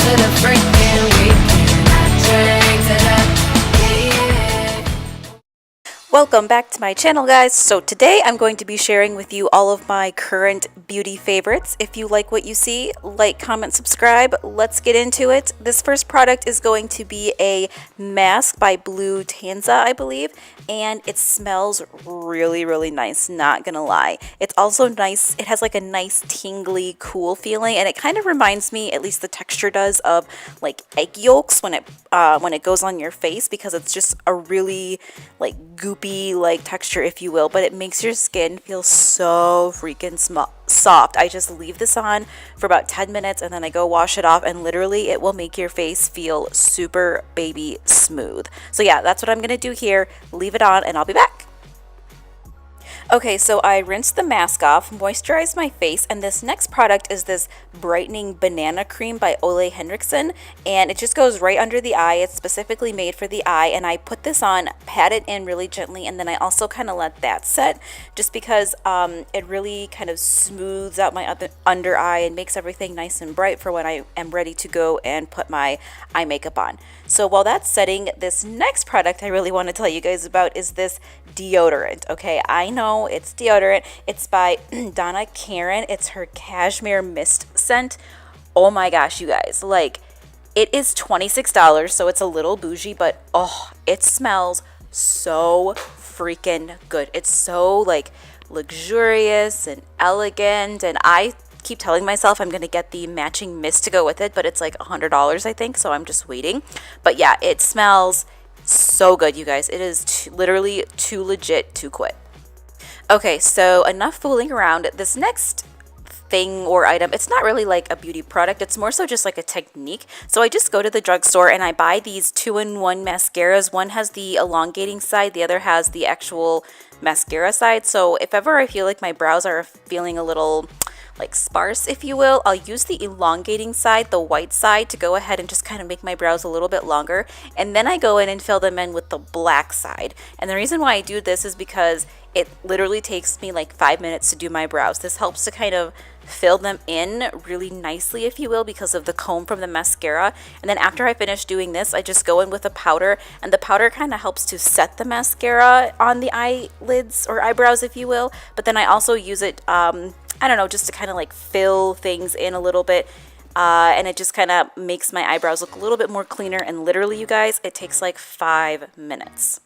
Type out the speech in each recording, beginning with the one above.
to the freaking weekend. I drank to that. Welcome back to my channel, guys. So today I'm going to be sharing with you all of my current beauty favorites. If you like what you see, like, comment, subscribe. Let's get into it. This first product is going to be a mask by Blue Tanza, I believe, and it smells really, really nice, not gonna lie. It's also nice. It has like a nice tingly, cool feeling, and it kind of reminds me, at least the texture does, of like egg yolks when it goes on your face, because it's just a really like goopy like texture, if you will, but it makes your skin feel so freaking soft. I just leave this on for about 10 minutes and then I go wash it off, and literally it will make your face feel super baby smooth. So yeah, that's what I'm gonna do here. Leave it on and I'll be back. Okay, so I rinsed the mask off, moisturized my face, and this next product is this brightening banana cream by Ole Henriksen, and it just goes right under the eye. It's specifically made for the eye, and I put this on, pat it in really gently, and then I also kind of let that set, just because it really kind of smooths out my under eye and makes everything nice and bright for when I am ready to go and put my eye makeup on. So while that's setting, this next product I really want to tell you guys about is this deodorant. Okay, I know it's deodorant. It's by Donna Karan. It's her cashmere mist scent. Oh my gosh, you guys, like, it is $26, so it's a little bougie, but oh, it smells so freaking good. It's so like luxurious and elegant, and I keep telling myself I'm gonna get the matching mist to go with it, but it's like $100, I think, so I'm just waiting. But yeah, it smells so good, you guys. It is literally too legit to quit. Okay, so enough fooling around. This next thing or item, it's not really like a beauty product, it's more so just like a technique. So I just go to the drugstore and I buy these 2-in-1 mascaras. One has the elongating side, the other has the actual mascara side. So if ever I feel like my brows are feeling a little like sparse, if you will, I'll use the elongating side, the white side, to go ahead and just kind of make my brows a little bit longer, and then I go in and fill them in with the black side. And the reason why I do this is because it literally takes me like 5 minutes to do my brows. This helps to kind of fill them in really nicely, if you will, because of the comb from the mascara. And then after I finish doing this, I just go in with a powder, and the powder kind of helps to set the mascara on the eyelids or eyebrows, if you will. But then I also use it I don't know, just to kind of like fill things in a little bit, and it just kind of makes my eyebrows look a little bit more cleaner. And literally, you guys, it takes like 5 minutes.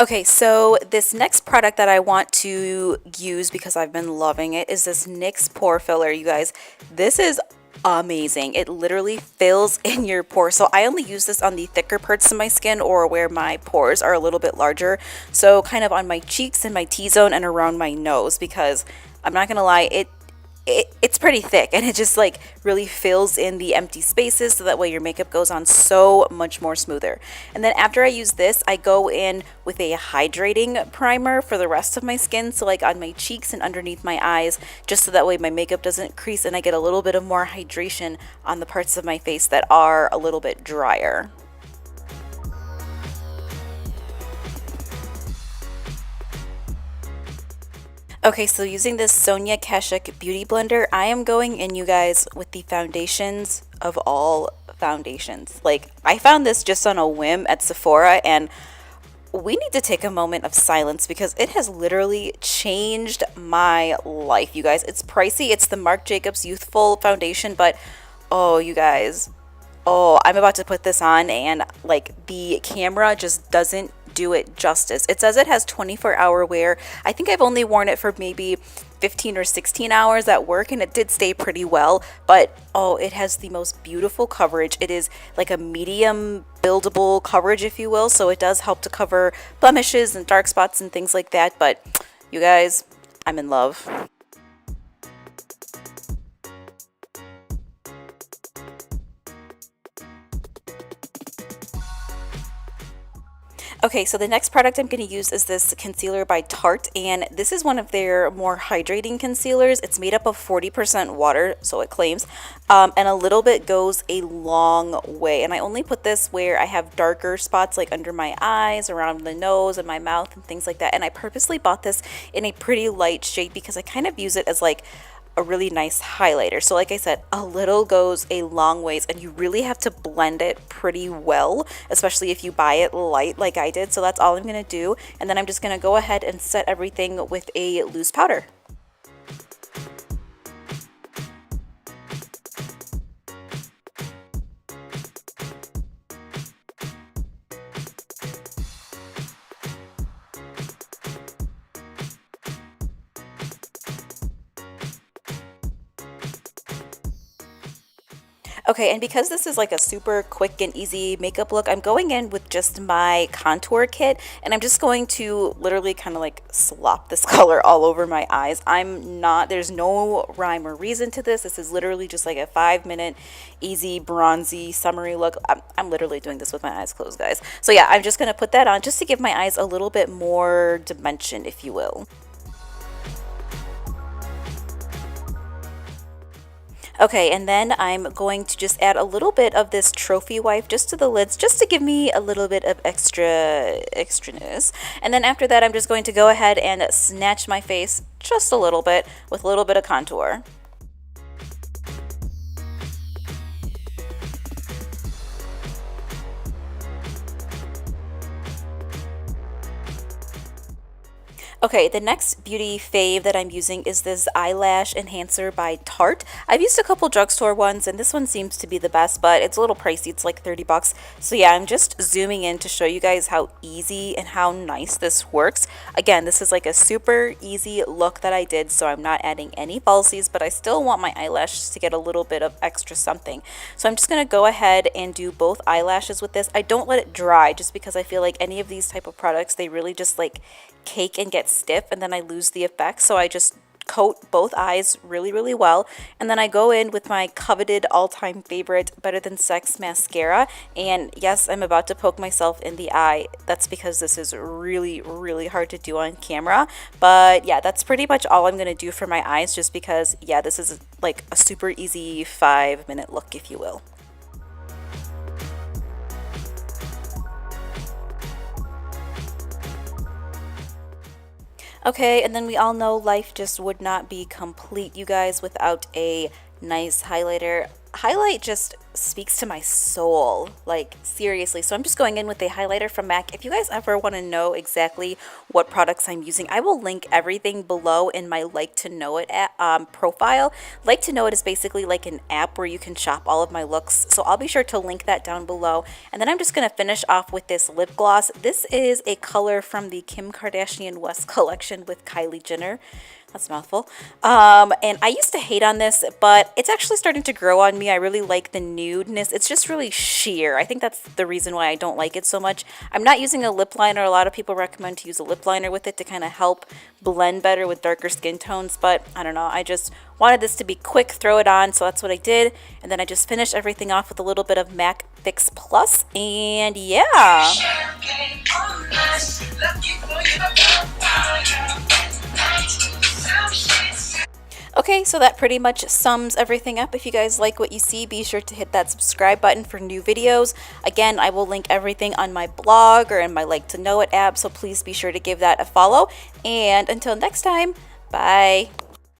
Okay, so this next product that I want to use, because I've been loving it, is this NYX pore filler, you guys. This is amazing. It literally fills in your pores. So I only use this on the thicker parts of my skin, or where my pores are a little bit larger. So kind of on my cheeks and my T-zone and around my nose, because I'm not gonna lie, it's pretty thick, and it just like really fills in the empty spaces, so that way your makeup goes on so much more smoother. And then after I use this, I go in with a hydrating primer for the rest of my skin, so like on my cheeks and underneath my eyes, just so that way my makeup doesn't crease and I get a little bit of more hydration on the parts of my face that are a little bit drier. Okay, so using this Sonia Kashuk Beauty Blender, I am going in, you guys, with the foundations of all foundations. Like, I found this just on a whim at Sephora, and we need to take a moment of silence because it has literally changed my life, you guys. It's pricey. It's the Marc Jacobs Youthful Foundation, but oh, you guys, oh, I'm about to put this on, and like the camera just doesn't do it justice. It says it has 24-hour wear. I think I've only worn it for maybe 15 or 16 hours at work, and it did stay pretty well, but oh, it has the most beautiful coverage. It is like a medium buildable coverage, if you will, so it does help to cover blemishes and dark spots and things like that. But you guys, I'm in love. Okay, so the next product I'm going to use is this concealer by Tarte, and this is one of their more hydrating concealers. It's made up of 40% water, so it claims, and a little bit goes a long way. And I only put this where I have darker spots like under my eyes, around the nose, and my mouth, and things like that. And I purposely bought this in a pretty light shade because I kind of use it as like a really nice highlighter. So like I said, a little goes a long ways, and you really have to blend it pretty well, especially if you buy it light like I did. So that's all I'm going to do. And then I'm just going to go ahead and set everything with a loose powder. Okay, and because this is like a super quick and easy makeup look, I'm going in with just my contour kit, and I'm just going to literally kind of like slop this color all over my eyes. There's no rhyme or reason to this. This is literally just like a 5-minute easy bronzy summery look. I'm literally doing this with my eyes closed, guys. So yeah, I'm just going to put that on just to give my eyes a little bit more dimension, if you will. Okay, and then I'm going to just add a little bit of this trophy wipe just to the lids, just to give me a little bit of extraness. And then after that, I'm just going to go ahead and snatch my face just a little bit with a little bit of contour. Okay, the next beauty fave that I'm using is this eyelash enhancer by Tarte. I've used a couple drugstore ones, and this one seems to be the best, but it's a little pricey. It's like 30 bucks. So yeah, I'm just zooming in to show you guys how easy and how nice this works. Again, this is like a super easy look that I did, so I'm not adding any falsies, but I still want my eyelashes to get a little bit of extra something. So I'm just going to go ahead and do both eyelashes with this. I don't let it dry just because I feel like any of these type of products, they really just like cake and get stiff, and then I lose the effect. So I just coat both eyes really well, and then I go in with my coveted all-time favorite Better Than Sex mascara. And yes, I'm about to poke myself in the eye. That's because this is really hard to do on camera, but yeah, that's pretty much all I'm gonna do for my eyes, just because yeah, this is like a super easy 5-minute look, if you will. Okay, and then we all know life just would not be complete, you guys, without a nice highlighter. Highlight just speaks to my soul, like seriously. So I'm just going in with a highlighter from MAC. If you guys ever want to know exactly what products I'm using, I will link everything below in my Like to Know It profile. Like to Know It is basically like an app where you can shop all of my looks, so I'll be sure to link that down below. And then I'm just going to finish off with this lip gloss. This is a color from the Kim Kardashian West collection with Kylie Jenner. That's a mouthful. And I used to hate on this, but it's actually starting to grow on me. I really like the nudeness. It's just really sheer. I think that's the reason why I don't like it so much. I'm not using a lip liner. A lot of people recommend to use a lip liner with it to kind of help blend better with darker skin tones, but I don't know. I just wanted this to be quick, throw it on, so that's what I did. And then I just finished everything off with a little bit of MAC Fix Plus, and yeah. Okay, so that pretty much sums everything up. If you guys like what you see, be sure to hit that subscribe button for new videos. Again, I will link everything on my blog or in my Like to Know It app, so please be sure to give that a follow. And until next time, bye.